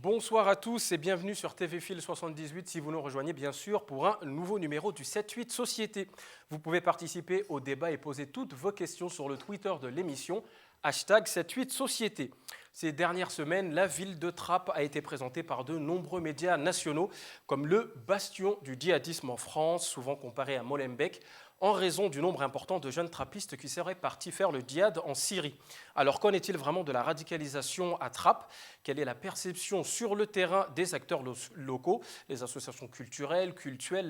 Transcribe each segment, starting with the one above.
Bonsoir à tous et bienvenue sur TV Fil 78 si vous nous rejoignez bien sûr pour un nouveau numéro du 7-8 Société. Vous pouvez participer au débat et poser toutes vos questions sur le Twitter de l'émission, hashtag 7-8 Société. Ces dernières semaines, la ville de Trappes a été présentée par de nombreux médias nationaux comme le bastion du djihadisme en France, souvent comparé à Molenbeek, en raison du nombre important de jeunes trappistes qui seraient partis faire le djihad en Syrie. Alors qu'en est-il vraiment de la radicalisation à Trappes? Quelle est la perception sur le terrain des acteurs locaux, les associations culturelles,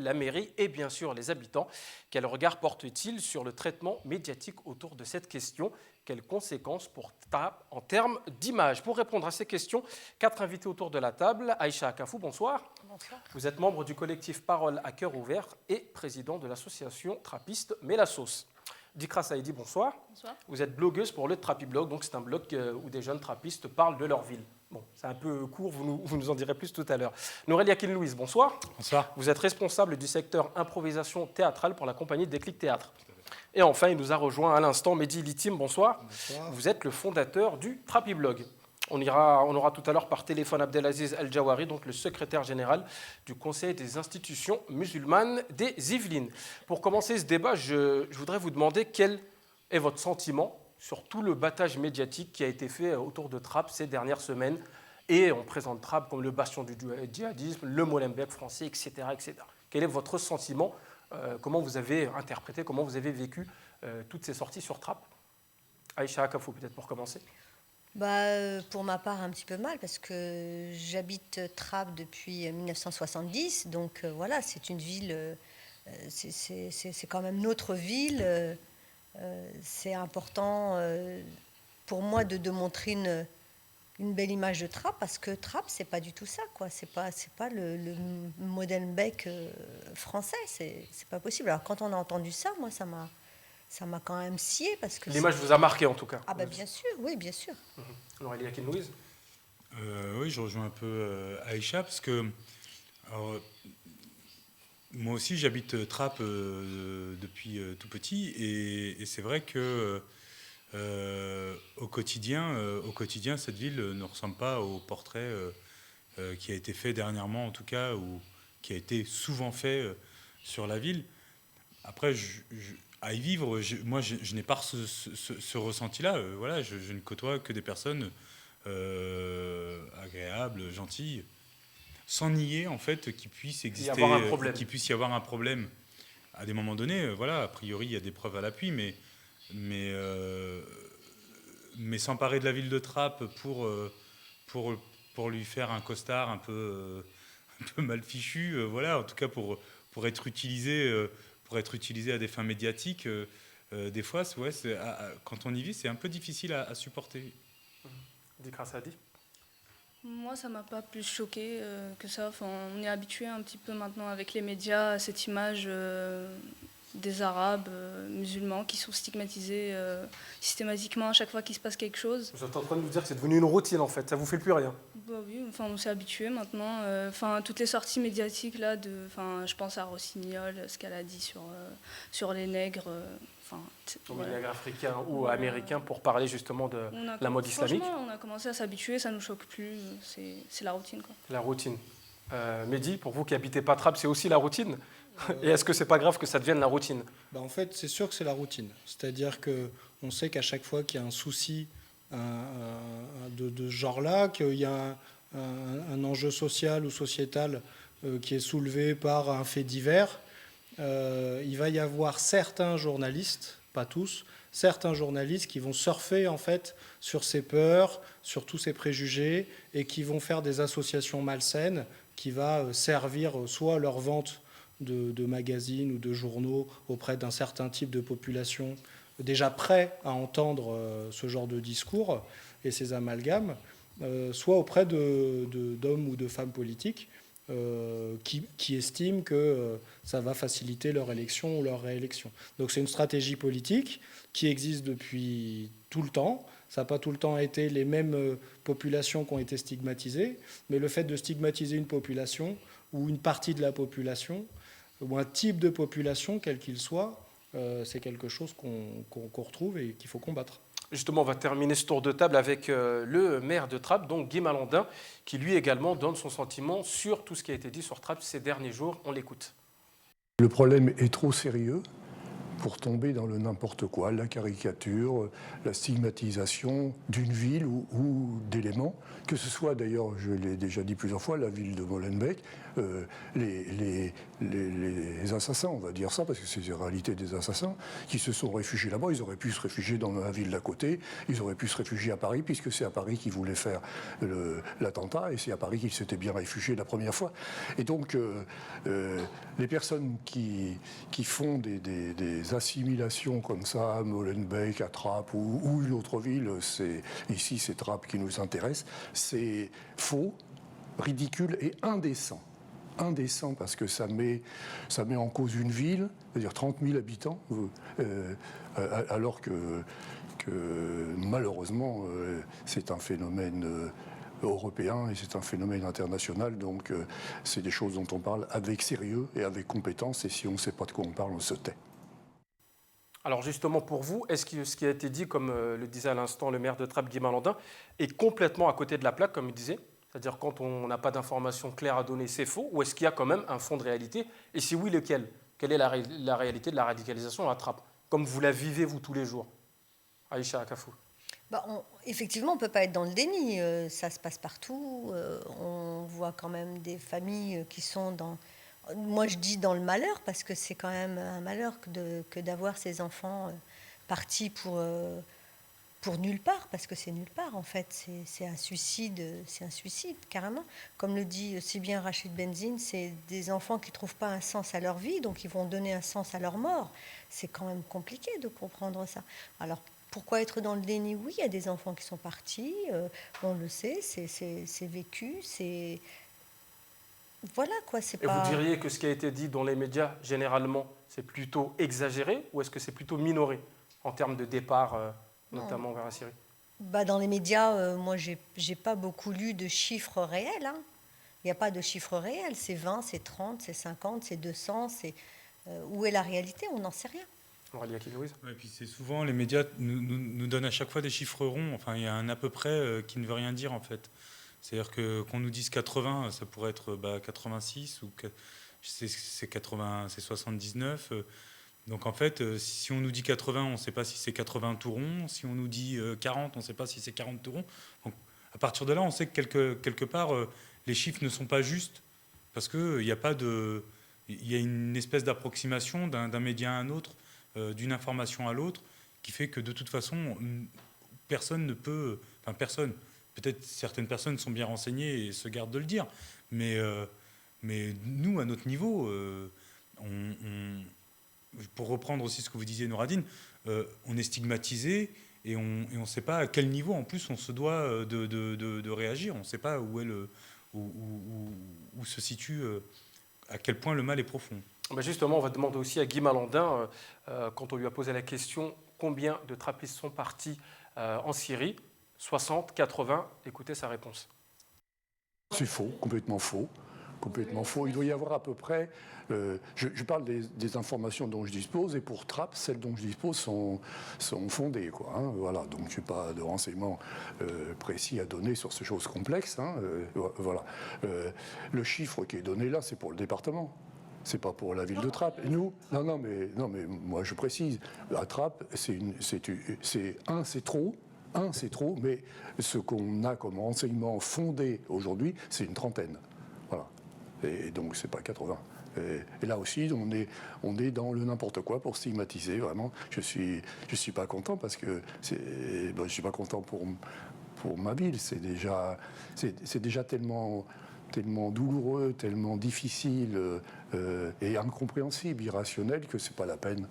la mairie et bien sûr les habitants? Quel regard porte-t-il sur le traitement médiatique autour de cette question? Quelles conséquences pour Trappes en termes d'image? Pour répondre à ces questions, 4 invités autour de la table. Aïcha Akafou, bonsoir. Bonsoir. Vous êtes membre du collectif Parole à cœur ouvert et président de l'association trappiste Mélassos. Dikra Saïdi, bonsoir. Bonsoir. Vous êtes blogueuse pour le Trappi Blog, donc c'est un blog où des jeunes trappistes parlent de leur ville. Bon, c'est un peu court, vous nous en direz plus tout à l'heure. Nourelia Yakin-Louise, bonsoir. Bonsoir. Vous êtes responsable du secteur improvisation théâtrale pour la compagnie Déclic Théâtre. Et enfin, il nous a rejoint à l'instant Mehdi Litim, bonsoir. Bonsoir. Vous êtes le fondateur du Trappi Blog. On aura tout à l'heure par téléphone Abdelaziz El-Jawari, donc le secrétaire général du Conseil des institutions musulmanes des Yvelines. Pour commencer ce débat, je voudrais vous demander quel est votre sentiment sur tout le battage médiatique qui a été fait autour de Trappes ces dernières semaines. Et on présente Trappes comme le bastion du djihadisme, le Molenbeek français, etc., etc. Quel est votre sentiment? Comment vous avez interprété, comment vous avez vécu toutes ces sorties sur Trappes? Aïcha Akafou, peut-être pour commencer. Pour ma part, un petit peu mal, parce que j'habite Trappes depuis 1970. Donc voilà, c'est une ville, c'est quand même notre ville. C'est important pour moi de montrer une belle image de Trappes, parce que Trappes, c'est pas du tout ça, quoi. C'est pas le Molenbeek français, c'est pas possible. Alors quand on a entendu ça, moi, ça m'a quand même scié, parce que l'image vous a marqué en tout cas. Ah bien sûr, oui, bien sûr. Nourelia Yakin-Louise. Oui, je rejoins un peu Aïcha, parce que alors, moi aussi j'habite Trappes depuis tout petit, et c'est vrai que au quotidien, cette ville ne ressemble pas au portrait qui a été fait dernièrement, en tout cas, ou qui a été souvent fait sur la ville. Après, à y vivre, moi, je n'ai pas ce ressenti-là. Voilà, je ne côtoie que des personnes agréables, gentilles, sans nier en fait qu'il puisse exister, qu'il puisse y avoir un problème à des moments donnés. Voilà, a priori, il y a des preuves à l'appui, mais s'emparer de la ville de Trappes pour lui faire un costard un peu mal fichu, voilà, en tout cas pour être utilisé. Pour être utilisé à des fins médiatiques, des fois, quand on y vit, c'est un peu difficile à supporter. Dikra Saïdi. Moi, ça m'a pas plus choqué que ça. Enfin, on est habitué un petit peu maintenant avec les médias à cette image des Arabes musulmans qui sont stigmatisés systématiquement à chaque fois qu'il se passe quelque chose. Vous êtes en train de vous dire que c'est devenu une routine en fait, ça vous fait plus rien? Bah oui, enfin, on s'est habitué maintenant. Enfin, toutes les sorties médiatiques là, je pense à Rossignol, ce qu'elle a dit sur les nègres. Les nègres africains ou américains, pour parler justement de la mode islamique. Franchement, on a commencé à s'habituer, ça nous choque plus. C'est la routine, quoi. La routine. Mehdi, pour vous qui habitez pas Trappes, c'est aussi la routine? Et est-ce que c'est pas grave que ça devienne la routine? En fait, c'est sûr que c'est la routine. C'est-à-dire qu'on sait qu'à chaque fois qu'il y a un souci de ce genre-là, qu'il y a un enjeu social ou sociétal qui est soulevé par un fait divers, il va y avoir certains journalistes, pas tous, certains journalistes qui vont surfer en fait sur ces peurs, sur tous ces préjugés, et qui vont faire des associations malsaines qui va servir soit leur vente de magazines ou de journaux auprès d'un certain type de population déjà prêt à entendre ce genre de discours et ces amalgames, soit auprès d'hommes ou de femmes politiques qui estiment que ça va faciliter leur élection ou leur réélection. Donc c'est une stratégie politique qui existe depuis tout le temps. Ça n'a pas tout le temps été les mêmes populations qui ont été stigmatisées, mais le fait de stigmatiser une population ou une partie de la population, ou un type de population, quel qu'il soit, c'est quelque chose qu'on retrouve et qu'il faut combattre. Justement, on va terminer ce tour de table avec le maire de Trappes, donc Guy Malandin, qui lui également donne son sentiment sur tout ce qui a été dit sur Trappes ces derniers jours. On l'écoute. Le problème est trop sérieux pour tomber dans le n'importe quoi, la caricature, la stigmatisation d'une ville ou d'éléments, que ce soit d'ailleurs, je l'ai déjà dit plusieurs fois, la ville de Molenbeek, les assassins, on va dire ça, parce que c'est la réalité des assassins, qui se sont réfugiés là-bas. Ils auraient pu se réfugier dans la ville d'à côté, ils auraient pu se réfugier à Paris, puisque c'est à Paris qu'ils voulaient faire l'attentat, et c'est à Paris qu'ils s'étaient bien réfugiés la première fois. Et donc, les personnes qui font des assimilations comme ça, à Molenbeek, à Trappes ou une autre ville, ici c'est Trappes qui nous intéresse, c'est faux, ridicule et indécent. Indécent parce que ça met en cause une ville, c'est-à-dire 30 000 habitants, alors que malheureusement c'est un phénomène européen et c'est un phénomène international, donc c'est des choses dont on parle avec sérieux et avec compétence, et si on ne sait pas de quoi on parle, on se tait. Alors justement pour vous, est-ce que ce qui a été dit, comme le disait à l'instant le maire de Trappes, Guy Malandin, est complètement à côté de la plaque, comme il disait? C'est-à-dire quand on n'a pas d'informations claires à donner, c'est faux? Ou est-ce qu'il y a quand même un fond de réalité? Et si oui, lequel? Quelle est la réalité de la radicalisation à Trappes, comme vous la vivez vous tous les jours? Aïcha Akafou. Effectivement, on ne peut pas être dans le déni. Ça se passe partout. On voit quand même des familles qui sont dans... Moi, je dis dans le malheur, parce que c'est quand même un malheur que d'avoir ces enfants partis pour nulle part, parce que c'est nulle part, en fait. C'est un suicide, carrément. Comme le dit si bien Rachid Benzine, c'est des enfants qui ne trouvent pas un sens à leur vie, donc ils vont donner un sens à leur mort. C'est quand même compliqué de comprendre ça. Alors, pourquoi être dans le déni? Oui, il y a des enfants qui sont partis, on le sait, c'est vécu, c'est... Voilà quoi, c'est Et pas... vous diriez que ce qui a été dit dans les médias, généralement, c'est plutôt exagéré ou est-ce que c'est plutôt minoré en termes de départ, notamment vers la Syrie? Dans les médias, moi, j'ai pas beaucoup lu de chiffres réels. Hein. Il n'y a pas de chiffres réels. C'est 20, c'est 30, c'est 50, c'est 200. Où est la réalité? On n'en sait rien. Et puis c'est souvent, les médias nous donnent à chaque fois des chiffres ronds. Enfin, il y a un à peu près qui ne veut rien dire, en fait. C'est-à-dire qu'on nous dise 80, ça pourrait être 86 ou c'est 80, c'est 79. Donc en fait, si on nous dit 80, on ne sait pas si c'est 80 tout rond. Si on nous dit 40, on ne sait pas si c'est 40 tout rond. Donc à partir de là, on sait que quelque part, les chiffres ne sont pas justes parce qu'il n'y a pas de... Il y a une espèce d'approximation d'un média à un autre, d'une information à l'autre, qui fait que de toute façon, personne ne peut... Enfin, personne... Peut-être certaines personnes sont bien renseignées et se gardent de le dire, mais nous, à notre niveau, pour reprendre aussi ce que vous disiez, Nouradine, on est stigmatisé et on ne sait pas à quel niveau, en plus, on se doit de réagir. On ne sait pas où se situe, à quel point le mal est profond. Justement, on va demander aussi à Guy Malandin, quand on lui a posé la question combien de trappistes sont partis en Syrie, 60, 80, écoutez sa réponse. C'est faux, complètement faux. Complètement faux. Il doit y avoir à peu près... je parle des informations dont je dispose, et pour Trappes, celles dont je dispose sont fondées, quoi, hein, voilà. Donc je n'ai pas de renseignements précis à donner sur ces choses complexes. Hein, voilà. Le chiffre qui est donné là, c'est pour le département. C'est pas pour la ville de Trappes. Et nous, non, mais moi je précise, à Trappes, c'est trop. C'est trop, mais ce qu'on a comme renseignement fondé aujourd'hui, c'est une trentaine. Voilà. Et donc, c'est pas 80. Et là aussi, on est dans le n'importe quoi pour stigmatiser, vraiment. Je suis pas content parce que je suis pas content pour ma ville. C'est déjà tellement douloureux, tellement difficile et incompréhensible, irrationnel, que c'est pas la peine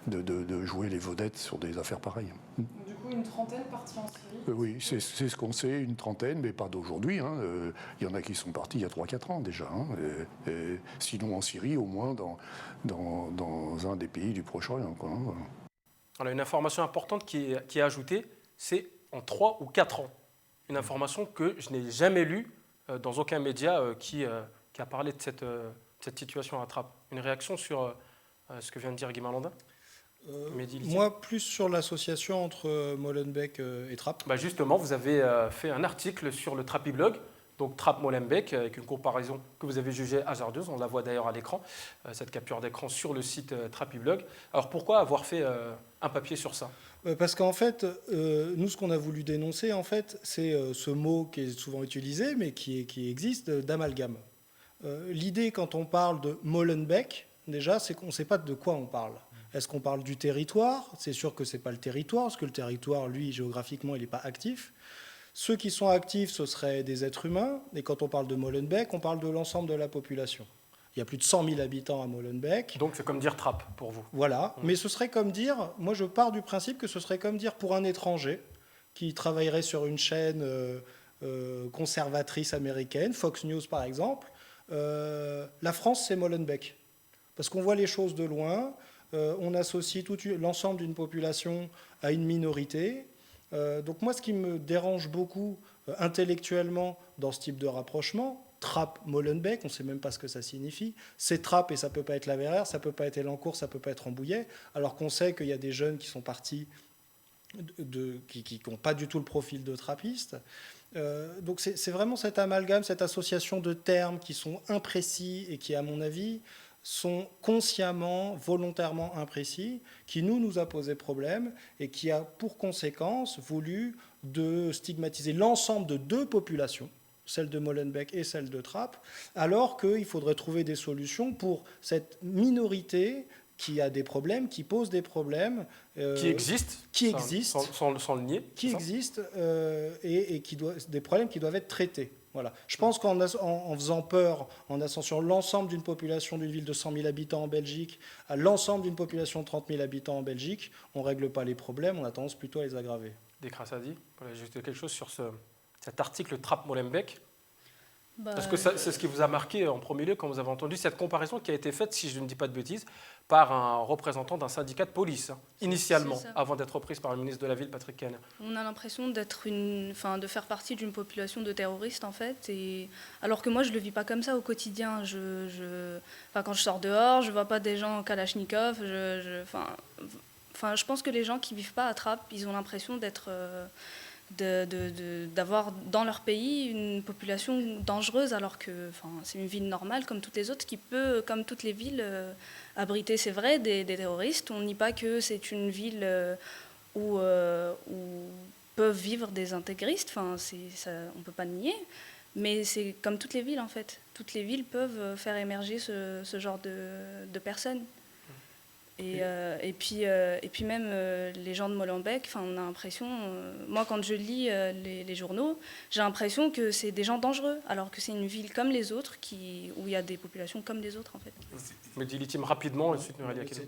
de jouer les vedettes sur des affaires pareilles. Du coup, une trentaine partis en Syrie? Oui, c'est ce qu'on sait, une trentaine, mais pas d'aujourd'hui. Hein. Il y en a qui sont partis il y a 3-4 ans déjà. Hein. Sinon en Syrie, au moins dans un des pays du Proche-Orient. Hein. Alors, une information importante qui est ajoutée, c'est en 3 ou 4 ans. Une information que je n'ai jamais lue dans aucun média qui a parlé de cette situation à Trappes. Une réaction sur ce que vient de dire Guy Malandin? Mehdi Littim. Moi, plus sur l'association entre Molenbeek et Trappes. Bah justement, vous avez fait un article sur le Trapiblog, donc Trappes-Molenbeek, avec une comparaison que vous avez jugée hasardeuse. On la voit d'ailleurs à l'écran, cette capture d'écran sur le site Trapiblog. Alors pourquoi avoir fait un papier sur ça? Parce qu'en fait, nous, ce qu'on a voulu dénoncer, en fait, c'est ce mot qui est souvent utilisé, mais qui existe, d'amalgame. L'idée, quand on parle de Molenbeek, déjà, c'est qu'on ne sait pas de quoi on parle. Est-ce qu'on parle du territoire? C'est sûr que ce n'est pas le territoire, parce que le territoire, lui, géographiquement, il n'est pas actif. Ceux qui sont actifs, ce seraient des êtres humains. Et quand on parle de Molenbeek, on parle de l'ensemble de la population. Il y a plus de 100 000 habitants à Molenbeek. Donc c'est comme dire Trappes pour vous. Voilà, mais ce serait comme dire, moi je pars du principe que ce serait comme dire pour un étranger qui travaillerait sur une chaîne conservatrice américaine, Fox News par exemple, la France c'est Molenbeek. Parce qu'on voit les choses de loin, on associe l'ensemble d'une population à une minorité. Donc moi ce qui me dérange beaucoup intellectuellement dans ce type de rapprochement, Trappes, Molenbeek, on ne sait même pas ce que ça signifie. C'est Trappes et ça ne peut pas être la Verreère, ça ne peut pas être Elancourt, ça ne peut pas être Rambouillet, alors qu'on sait qu'il y a des jeunes qui sont partis, qui n'ont pas du tout le profil de trappistes. Donc c'est vraiment cet amalgame, cette association de termes qui sont imprécis et qui, à mon avis, sont consciemment, volontairement imprécis, qui nous a posé problème et qui a pour conséquence voulu de stigmatiser l'ensemble de deux populations, celle de Molenbeek et celle de Trappes, alors qu'il faudrait trouver des solutions pour cette minorité qui a des problèmes, qui pose des problèmes. Qui existent. Sans le nier. Qui existent et des problèmes qui doivent être traités. Voilà. Je pense qu'en faisant peur, en associant l'ensemble d'une population d'une ville de 100 000 habitants en Belgique à l'ensemble d'une population de 30 000 habitants en Belgique, on ne règle pas les problèmes, on a tendance plutôt à les aggraver. Descrassadi, voilà, ajouter quelque chose sur cet article Trappes-Molenbeek. Parce que c'est ce qui vous a marqué en premier lieu quand vous avez entendu cette comparaison qui a été faite, si je ne dis pas de bêtises, par un représentant d'un syndicat de police, initialement, avant d'être reprise par le ministre de la Ville, Patrick Caner. On a l'impression de faire partie d'une population de terroristes, en fait, alors que moi, je ne le vis pas comme ça au quotidien. Quand je sors dehors, je ne vois pas des gens en Kalachnikov. Je pense que les gens qui ne vivent pas à Trappes, ils ont l'impression d'être... d'avoir dans leur pays une population dangereuse, alors que c'est une ville normale comme toutes les autres qui peut, comme toutes les villes, abriter, c'est vrai, des terroristes. On nie pas que c'est une ville où peuvent vivre des intégristes, on ne peut pas le nier, mais c'est comme toutes les villes en fait. Toutes les villes peuvent faire émerger ce genre de personnes. Et puis même les gens de Molenbeek, on a l'impression, moi quand je lis les journaux, j'ai l'impression que c'est des gens dangereux, alors que c'est une ville comme les autres, où il y a des populations comme les autres en fait. Mehdi Littim, rapidement, et ensuite Nouralia Akilou.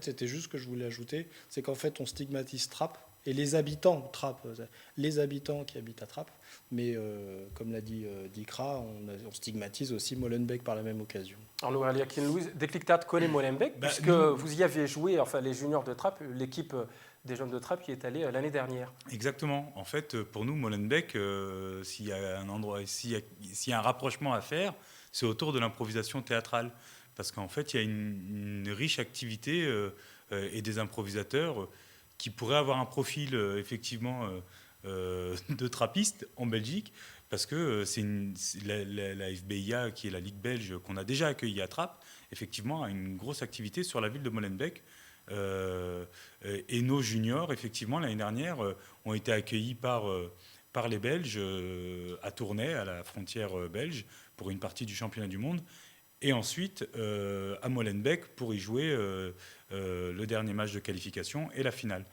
C'était juste ce que je voulais ajouter, c'est qu'en fait on stigmatise Trappes, et les habitants Trappes, les habitants qui habitent à Trappes, mais comme l'a dit Dikra, on stigmatise aussi Molenbeek par la même occasion. Alors Nouralia Akilou, Déclictat connaît Molenbeek, puisque vous y avez joué, les juniors de Trappes, l'équipe des jeunes de Trappes qui est allée l'année dernière. Exactement. En fait, pour nous, Molenbeek, s'il y a un rapprochement à faire, c'est autour de l'improvisation théâtrale. Parce qu'en fait, il y a une riche activité et des improvisateurs qui pourraient avoir un profil, effectivement, de trappiste en Belgique, parce que la FBIA, qui est la Ligue belge, qu'on a déjà accueillie à Trappes, effectivement, a une grosse activité sur la ville de Molenbeek. Et nos juniors, effectivement, l'année dernière, ont été accueillis par les Belges à Tournai, à la frontière belge, pour une partie du championnat du monde. Et ensuite, à Molenbeek, pour y jouer le dernier match de qualification et la finale.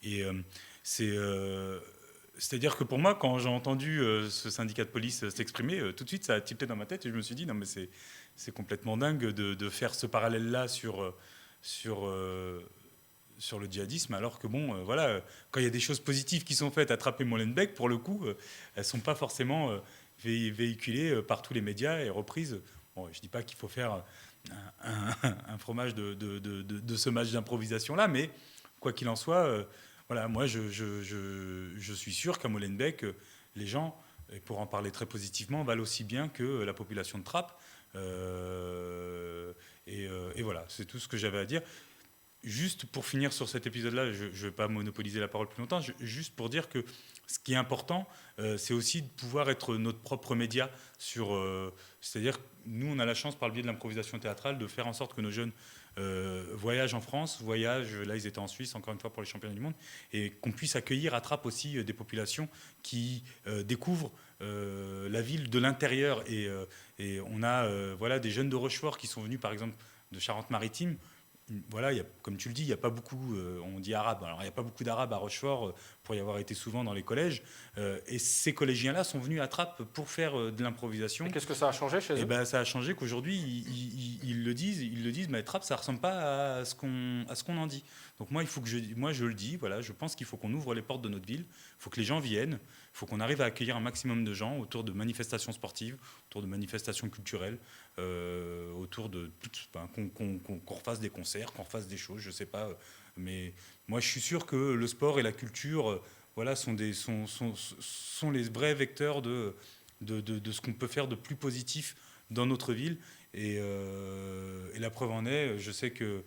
Et c'est-à-dire que pour moi, quand j'ai entendu ce syndicat de police s'exprimer, tout de suite, ça a tilté dans ma tête et je me suis dit, non, mais c'est complètement dingue de faire ce parallèle-là sur le djihadisme, alors que quand il y a des choses positives qui sont faites à Trappes-Molenbeek, pour le coup, elles ne sont pas forcément véhiculées par tous les médias et reprises. Bon, je ne dis pas qu'il faut faire un fromage de ce match d'improvisation-là, mais quoi qu'il en soit, moi je suis sûr qu'à Molenbeek, les gens, et pour en parler très positivement, valent aussi bien que la population de Trappes. Et voilà, c'est tout ce que j'avais à dire. juste pour finir sur cet épisode-là, je ne vais pas monopoliser la parole plus longtemps, juste pour dire que ce qui est important, c'est aussi de pouvoir être notre propre média. C'est-à-dire que nous, on a la chance, par le biais de l'improvisation théâtrale, de faire en sorte que nos jeunes voyagent en France, là ils étaient en Suisse, encore une fois pour les championnats du monde, et qu'on puisse accueillir à Trappes aussi des populations qui découvrent la ville de l'intérieur. Et on a des jeunes de Rochefort qui sont venus, par exemple, de Charente-Maritime. Voilà, comme tu le dis, il n'y a pas beaucoup, on dit arabe, alors il n'y a pas beaucoup d'arabes à Rochefort, pour y avoir été souvent dans les collèges, et ces collégiens-là sont venus à Trappes pour faire de l'improvisation. Et qu'est-ce que ça a changé chez eux? Et ben, ça a changé qu'aujourd'hui, ils le disent, mais Trappes, ça ne ressemble pas à ce qu'on en dit. Donc moi, je le dis, voilà, je pense qu'il faut qu'on ouvre les portes de notre ville, il faut que les gens viennent, il faut qu'on arrive à accueillir un maximum de gens autour de manifestations sportives, autour de manifestations culturelles, autour de qu'on refasse des concerts, qu'on refasse des choses, je sais pas, mais moi je suis sûr que le sport et la culture, sont les vrais vecteurs de ce qu'on peut faire de plus positif dans notre ville, et la preuve en est, je sais que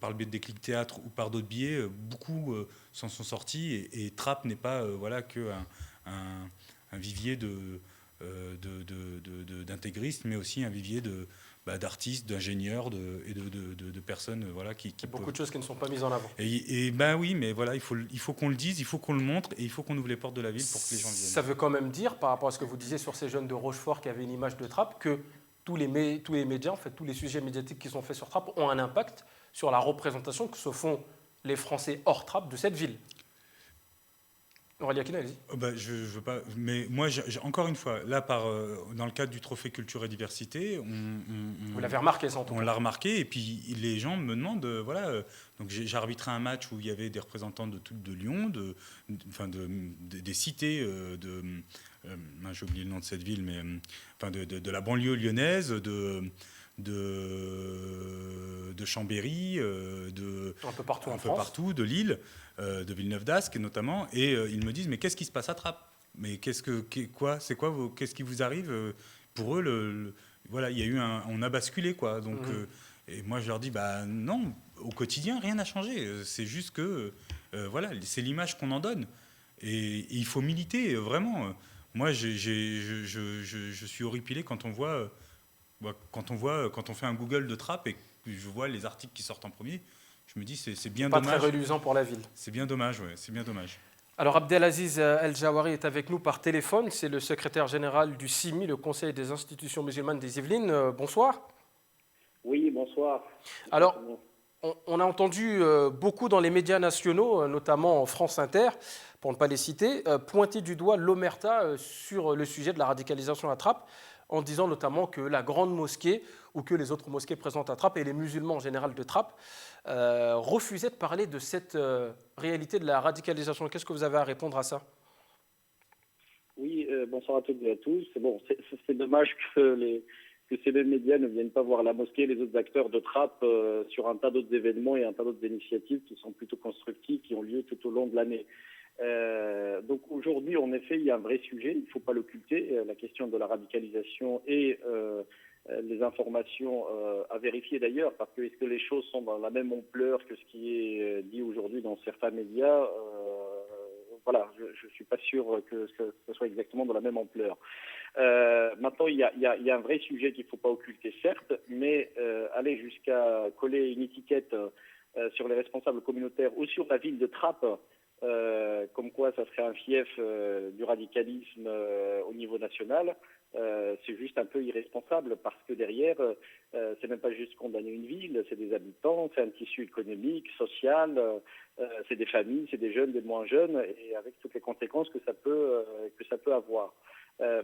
par le biais de Déclic Théâtre ou par d'autres biais, beaucoup s'en sont sortis, et Trappes n'est pas un vivier d'intégristes, mais aussi un vivier d'artistes, d'ingénieurs et de personnes qui beaucoup de choses qui ne sont pas mises en avant. Et oui, mais voilà, il faut qu'on le dise, il faut qu'on le montre, et il faut qu'on ouvre les portes de la ville pour que les gens viennent. Ça veut quand même dire, par rapport à ce que vous disiez sur ces jeunes de Rochefort qui avaient une image de Trappes, que tous les médias, en fait, tous les sujets médiatiques qui sont faits sur Trappes ont un impact sur la représentation que se font les Français hors Trappes de cette ville. Aurélie Aquina, allez-y. Je veux pas, mais moi, encore une fois, là, dans le cadre du Trophée Culture et Diversité, vous l'avez remarqué, ça, en tout cas. On l'a remarqué, et puis les gens me demandent, donc j'ai arbitré un match où il y avait des représentants de Lyon, des cités j'ai oublié le nom de cette ville, mais de la banlieue lyonnaise, de Chambéry, un peu partout en France, partout, de Lille, de Villeneuve-d'Ascq notamment, et ils me disent, mais qu'est-ce qui se passe à Trappes? Mais qu'est-ce qui vous arrive? Pour eux, on a basculé, quoi. Donc, et moi je leur dis, non, au quotidien rien n'a changé. C'est juste que c'est l'image qu'on en donne, et il faut militer vraiment. Moi, je suis horripilé quand on fait un Google de Trappes et que je vois les articles qui sortent en premier. Je me dis, c'est bien dommage. Pas très reluisant pour la ville. C'est bien dommage, c'est bien dommage. Alors, Abdelaziz El Jawari est avec nous par téléphone. C'est le secrétaire général du CIMI, le Conseil des institutions musulmanes des Yvelines. Bonsoir. Oui, bonsoir. Alors, on a entendu beaucoup dans les médias nationaux, notamment France Inter, pour ne pas les citer, pointer du doigt l'omerta sur le sujet de la radicalisation à Trappes, en disant notamment que la grande mosquée ou que les autres mosquées présentes à Trappes et les musulmans en général de Trappes refusaient de parler de cette réalité de la radicalisation. Qu'est-ce que vous avez à répondre à ça? Oui, bonsoir à toutes et à tous. C'est dommage que ces mêmes médias ne viennent pas voir la mosquée et les autres acteurs de Trappes sur un tas d'autres événements et un tas d'autres initiatives qui sont plutôt constructives, qui ont lieu tout au long de l'année. Donc aujourd'hui, en effet, il y a un vrai sujet, il ne faut pas l'occulter, la question de la radicalisation et les informations à vérifier d'ailleurs, parce que est-ce que les choses sont dans la même ampleur que ce qui est dit aujourd'hui dans certains médias je ne suis pas sûr que ce soit exactement de la même ampleur. Maintenant, il y a un vrai sujet qu'il ne faut pas occulter, certes, mais aller jusqu'à coller une étiquette sur les responsables communautaires ou sur la ville de Trappes, comme quoi ça serait un fief du radicalisme au niveau national, c'est juste un peu irresponsable, parce que derrière, c'est même pas juste condamner une ville, c'est des habitants, c'est un tissu économique, social, c'est des familles, c'est des jeunes, des moins jeunes, et avec toutes les conséquences que ça peut avoir.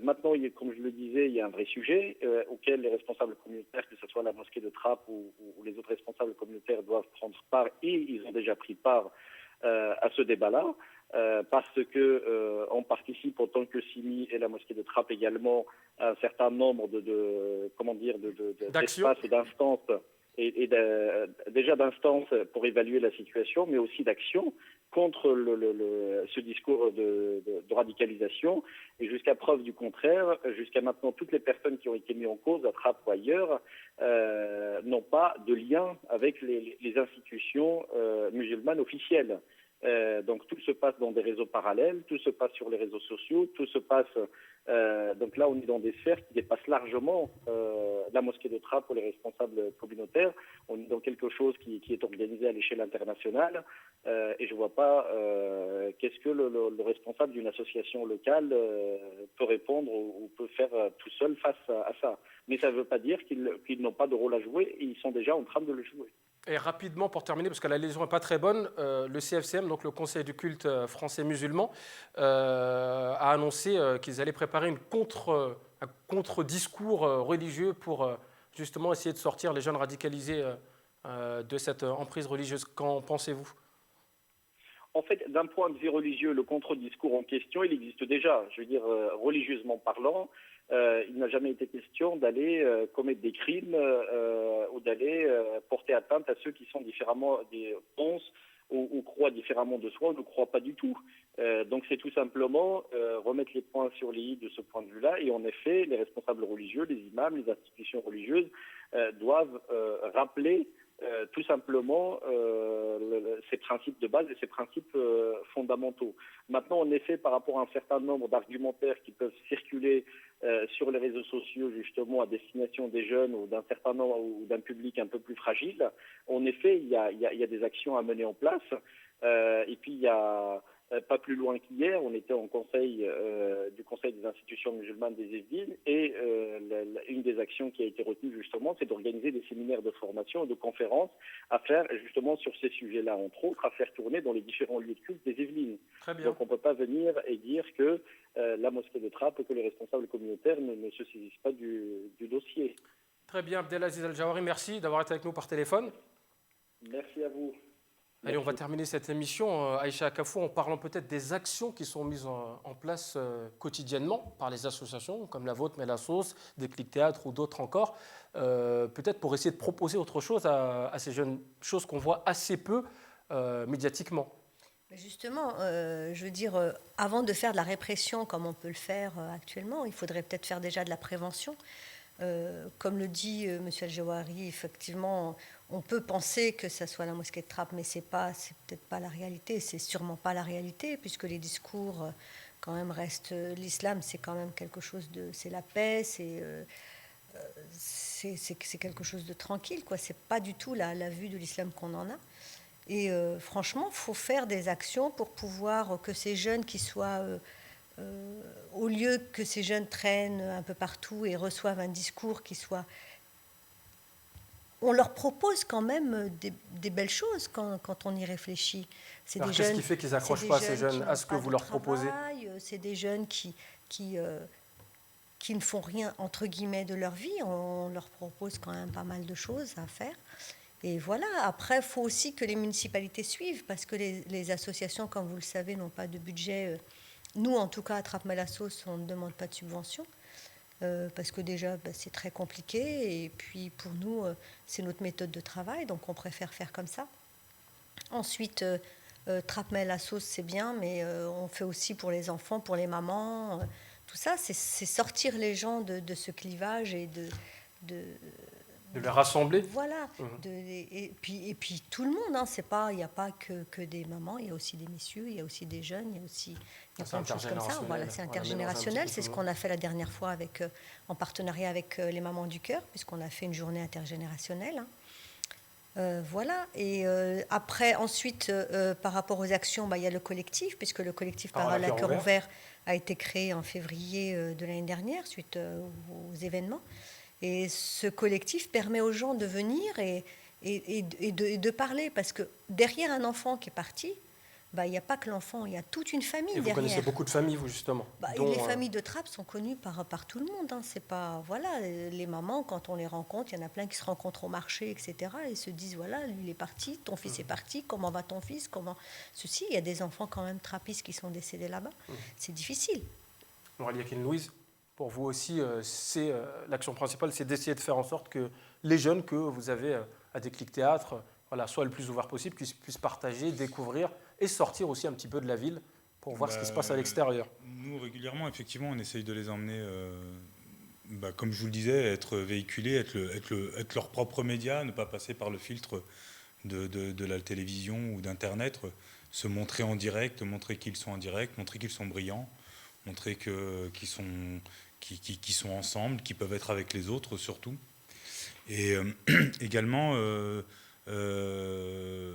Maintenant, comme je le disais, il y a un vrai sujet auquel les responsables communautaires, que ce soit la mosquée de Trappes ou les autres responsables communautaires, doivent prendre part, et ils ont déjà pris part à ce débat-là, parce que on participe en tant que CIMI et la mosquée de Trappes également à un certain nombre d'espaces et d'instances, déjà d'instances pour évaluer la situation, mais aussi d'actions contre ce discours de radicalisation. Et jusqu'à preuve du contraire, jusqu'à maintenant, toutes les personnes qui ont été mises en cause, à Trappes ou ailleurs, n'ont pas de lien avec les institutions musulmanes officielles. Donc tout se passe dans des réseaux parallèles, tout se passe sur les réseaux sociaux, tout se passe... donc là, on est dans des sphères qui dépassent largement la mosquée de Trappes ou les responsables communautaires. On est dans quelque chose qui est organisé à l'échelle internationale et je ne vois pas qu'est-ce que le responsable d'une association locale peut répondre ou peut faire tout seul face à ça. Mais ça ne veut pas dire qu'ils n'ont pas de rôle à jouer et ils sont déjà en train de le jouer. Et rapidement, pour terminer, parce que la liaison n'est pas très bonne, le CFCM, donc le Conseil du culte français musulman, a annoncé qu'ils allaient préparer un contre-discours religieux pour justement essayer de sortir les jeunes radicalisés de cette emprise religieuse. Qu'en pensez-vous ? En fait, d'un point de vue religieux, le contre-discours en question, il existe déjà. Je veux dire, religieusement parlant, il n'a jamais été question d'aller commettre des crimes ou d'aller porter atteinte à ceux qui sont différemment, pensent ou croient différemment de soi ou ne croient pas du tout. Donc c'est tout simplement remettre les points sur les i de ce point de vue-là. Et en effet, les responsables religieux, les imams, les institutions religieuses doivent rappeler tout simplement ces principes de base et ces principes fondamentaux. Maintenant, en effet, par rapport à un certain nombre d'argumentaires qui peuvent circuler sur les réseaux sociaux, justement, à destination des jeunes ou d'un certain nombre ou d'un public un peu plus fragile, en effet, il y a des actions à mener en place. Et puis, il y a... Pas plus loin qu'hier, on était en conseil du Conseil des institutions musulmanes des Yvelines et une des actions qui a été retenue justement, c'est d'organiser des séminaires de formation et de conférences à faire justement sur ces sujets-là, entre autres, à faire tourner dans les différents lieux de culte des Yvelines. Très bien. Donc on ne peut pas venir et dire que la mosquée de Trappes, que les responsables communautaires ne se saisissent pas du dossier. Très bien, Abdelaziz Al-Jawari, merci d'avoir été avec nous par téléphone. Merci à vous. Allez, on va terminer cette émission, Aïcha Akafou, en parlant peut-être des actions qui sont mises en place quotidiennement par les associations comme la vôtre, Mélassos, Déclic Théâtre ou d'autres encore, peut-être pour essayer de proposer autre chose à ces jeunes, choses qu'on voit assez peu médiatiquement. Justement, je veux dire, avant de faire de la répression comme on peut le faire actuellement, il faudrait peut-être faire déjà de la prévention. Comme le dit M. Al-Jawari, effectivement, on peut penser que ça soit la mosquée de Trappes, mais c'est peut-être pas la réalité, c'est sûrement pas la réalité, puisque les discours, quand même, restent... L'islam, c'est quand même quelque chose de... C'est la paix, c'est quelque chose de tranquille, quoi. C'est pas du tout la vue de l'islam qu'on en a. Et franchement, il faut faire des actions pour pouvoir que ces jeunes qui soient... au lieu que ces jeunes traînent un peu partout et reçoivent un discours qui soit... On leur propose quand même des belles choses quand on y réfléchit. C'est Alors des qu'est-ce jeunes, qui fait qu'ils n'accrochent pas, ces jeunes, à ce que vous leur proposez ? C'est des jeunes qui ne font rien, entre guillemets, de leur vie. On leur propose quand même pas mal de choses à faire. Et voilà, après, il faut aussi que les municipalités suivent, parce que les associations, comme vous le savez, n'ont pas de budget. Nous, en tout cas, à Trappes-Mélassos, on ne demande pas de subvention, parce que déjà, c'est très compliqué. Et puis, pour nous, c'est notre méthode de travail, donc on préfère faire comme ça. Ensuite, Trappes-Mélassos, c'est bien, mais on fait aussi pour les enfants, pour les mamans. Tout ça, c'est sortir les gens de ce clivage et de les rassembler. Voilà. Et puis tout le monde, hein, il n'y a pas que des mamans, il y a aussi des messieurs, il y a aussi des jeunes, il y a aussi plein de choses comme ça. Voilà, c'est intergénérationnel. C'est ce qu'on a fait la dernière fois en partenariat avec les Mamans du Cœur, puisqu'on a fait une journée intergénérationnelle. Voilà. Et après, ensuite, par rapport aux actions, il y a le collectif, puisque le collectif Parole à cœur ouvert a été créé en février de l'année dernière, suite aux événements. Et ce collectif permet aux gens de venir et de parler, parce que derrière un enfant qui est parti, il n'y a pas que l'enfant, il y a toute une famille derrière. Vous connaissez beaucoup de familles, vous, justement. Les familles de Trappes sont connues par tout le monde. Hein. C'est pas, voilà, les mamans, quand on les rencontre, il y en a plein qui se rencontrent au marché, etc. Et se disent, voilà, lui, il est parti, ton fils est parti, comment va ton fils, Ceci, il y a des enfants quand même trappistes qui sont décédés là-bas. C'est difficile. Nouralia Louise, pour vous aussi, l'action principale, c'est d'essayer de faire en sorte que les jeunes que vous avez à Déclic Théâtre soient le plus ouverts possible, puissent partager, découvrir et sortir aussi un petit peu de la ville pour voir ce qui se passe à l'extérieur. Nous, régulièrement, effectivement, on essaye de les emmener, comme je vous le disais, être véhiculés, être leur propre média, ne pas passer par le filtre de la télévision ou d'Internet, se montrer en direct, montrer qu'ils sont en direct, montrer qu'ils sont brillants, montrer qu'ils sont ensemble, qu'ils peuvent être avec les autres surtout. Et également, je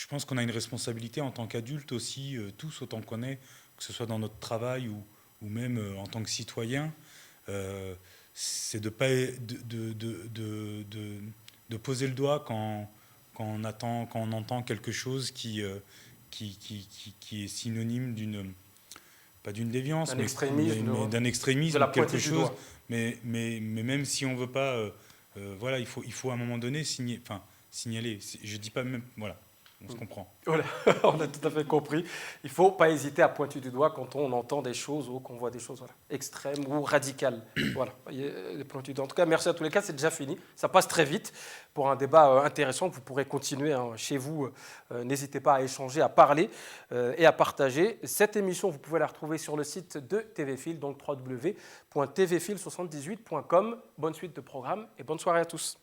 pense qu'on a une responsabilité en tant qu'adultes aussi, tous autant qu'on est, que ce soit dans notre travail ou même en tant que citoyen, c'est de poser le doigt quand on entend quelque chose qui est synonyme pas d'une déviance, mais d'un extrémisme, de la quelque pointe du chose. doigt. Mais même si on ne veut pas, il faut à un moment donné signaler. Je dis pas même, voilà, on se comprend. Voilà, on a tout à fait compris. Il ne faut pas hésiter à pointer du doigt quand on entend des choses ou qu'on voit des choses extrêmes ou radicales. Voilà, pointer du doigt. En tout cas, merci à tous les cas, c'est déjà fini. Ça passe très vite pour un débat intéressant que vous pourrez continuer chez vous. N'hésitez pas à échanger, à parler et à partager. Cette émission, vous pouvez la retrouver sur le site de TVFil, donc www.tvfil78.com. Bonne suite de programme et bonne soirée à tous.